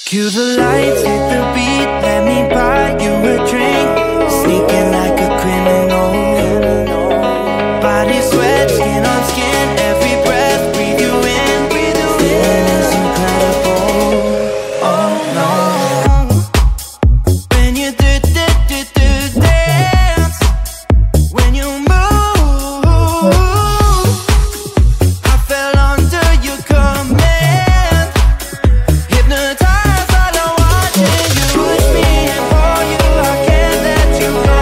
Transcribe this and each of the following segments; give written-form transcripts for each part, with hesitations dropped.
Cue the lights, hit the beat, let me buy you a drink. Sneaking like a criminal. Body sweat, skin on skin, every breath, breathe you in. Feeling is incredible, oh no. When you dance, when you move, I fell under your command. Hypnotized, I don't want you. Push me and pull you, I can't let you go.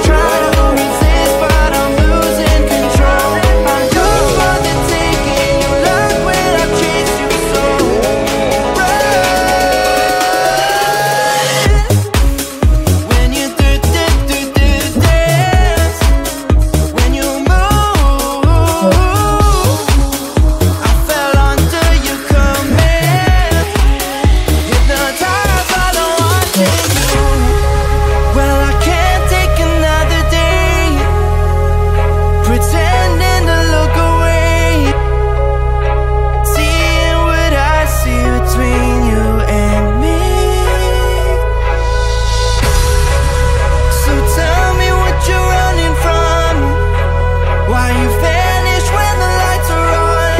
Try to resist, but I'm losing control. I'm yours for the taking. You love when I chase you so. When you dance, when you move, I fell under your command. Hypnotized, I don't want you. Well, I can't take another day pretending to look away, seeing what I see between you and me. So tell me what you're running from, why you vanish when the lights are on.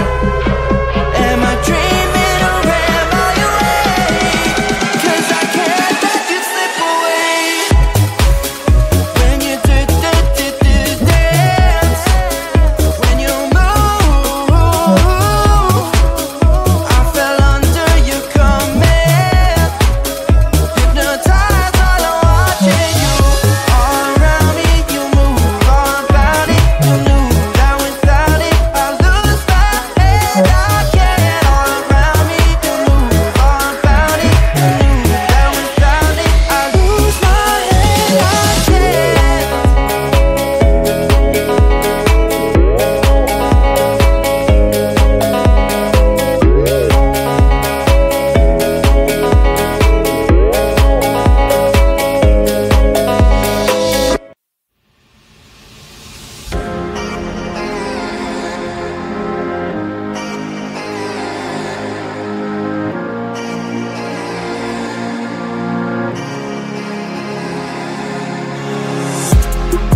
Am I dreaming or am I awake? 'Cause I can't let you slip away. When you dance, when you move, I fell under your command. Hypnotized, all I'm watching you. All around me, you move, all about it. You knew that without it, I lose my head. I can't. All around me, you move, all about it. You knew that without it, I lose my head. I can't.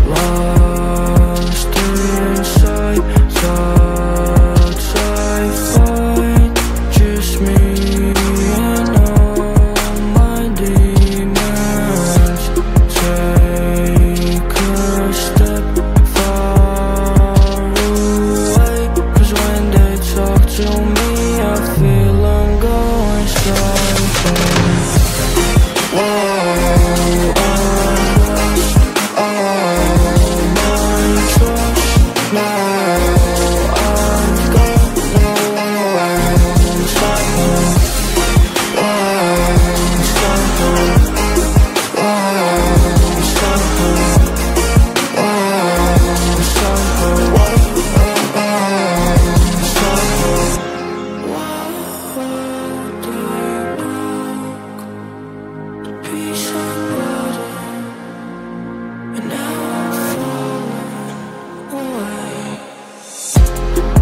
Lost inside thoughts I fight, just me and all my demons. Take a step far away, 'cause when they talk to me I feel I'm going sideways. Whoa,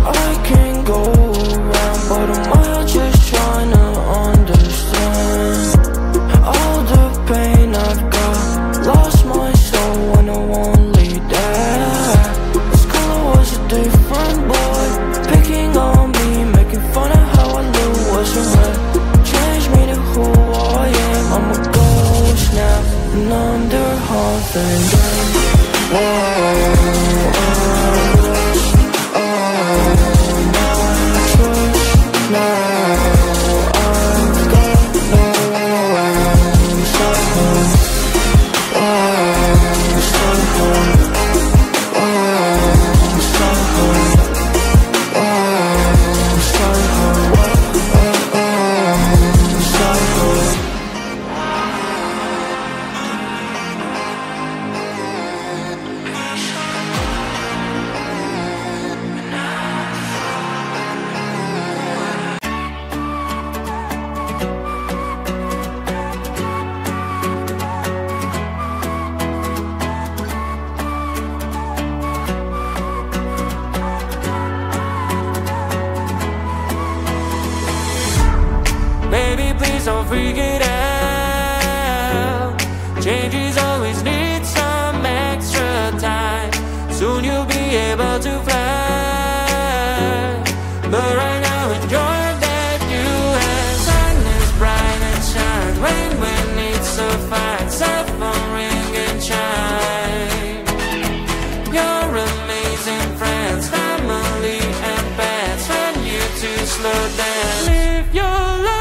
I can go around, but am I just trying to understand all the pain I've got? Lost my soul when I won't lead that. School I was a different boy, picking on me, making fun of how I live wasn't right. Changed me to who I am. I'm a ghost now, and under half and down. Whoa, I'm lost. Oh, now please don't freak it out. Changes always need some extra time. Soon you'll be able to fly. But right now enjoy that you have. Sun is bright and shine. When needs to find suffering and shine. Your amazing friends, family and pets. When you to slow down, live your life.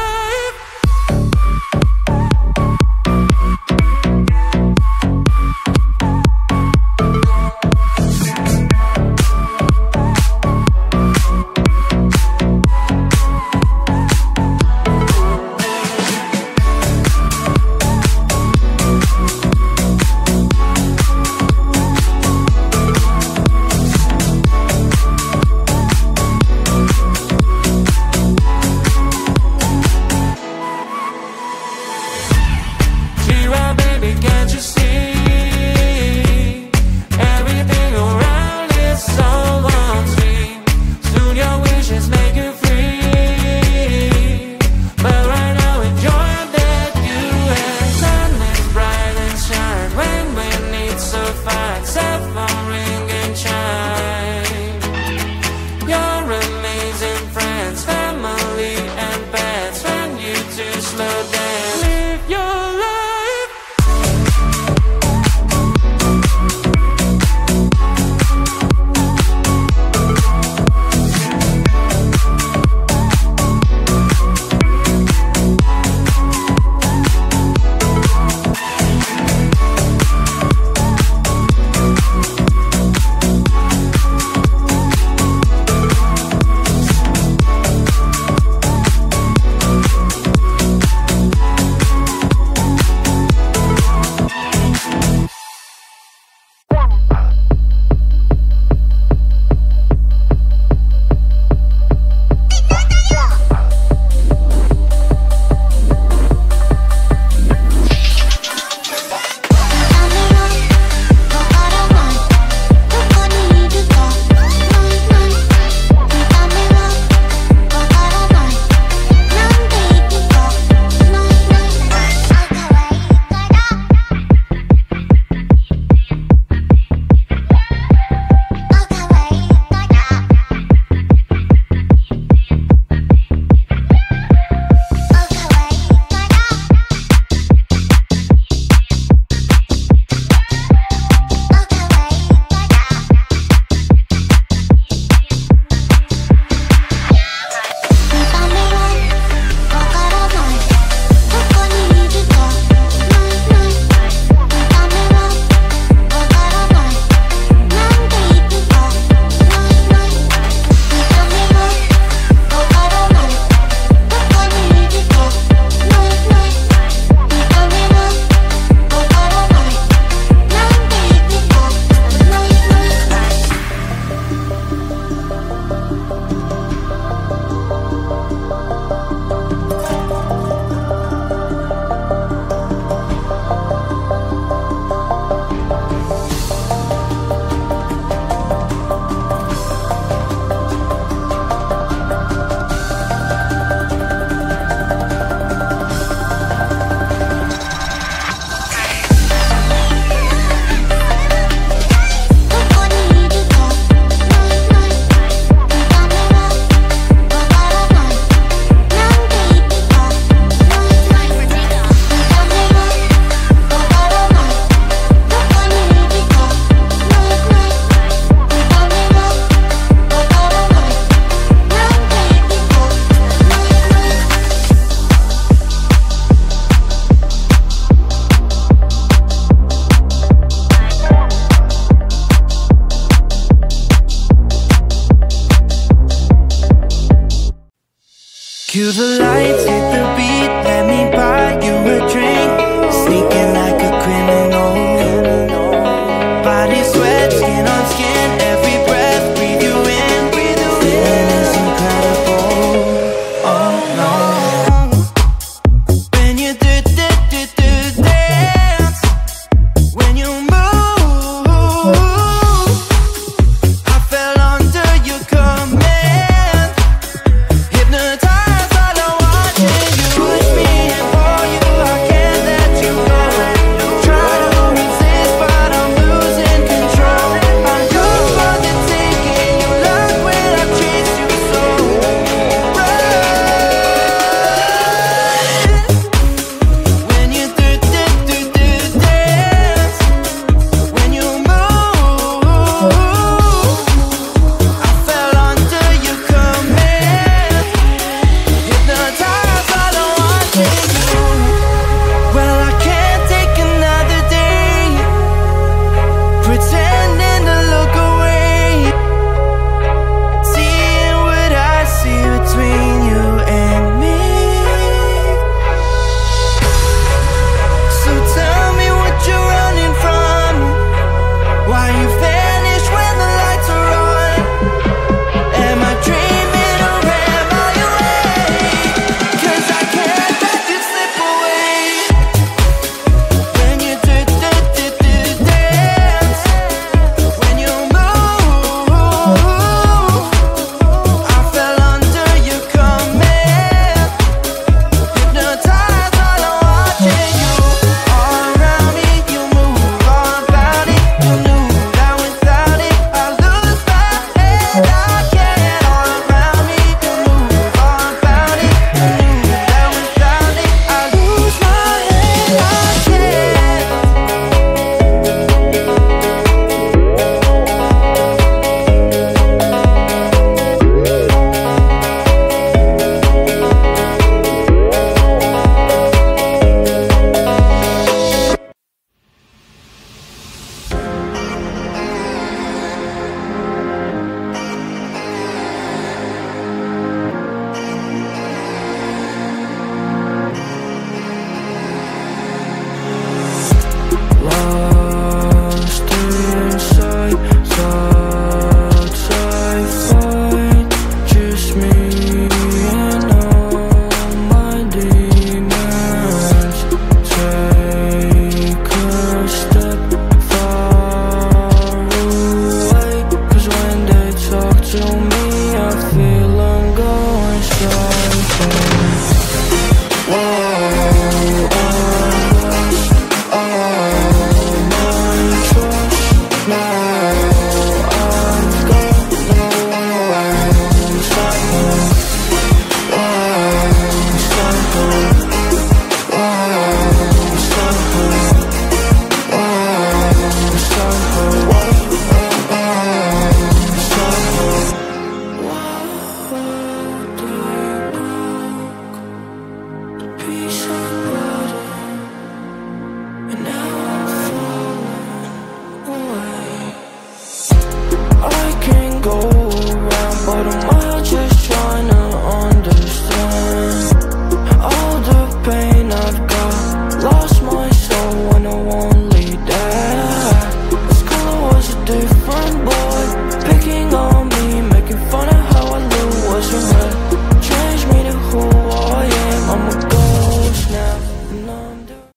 Cue the lights, hit the beat, let me buy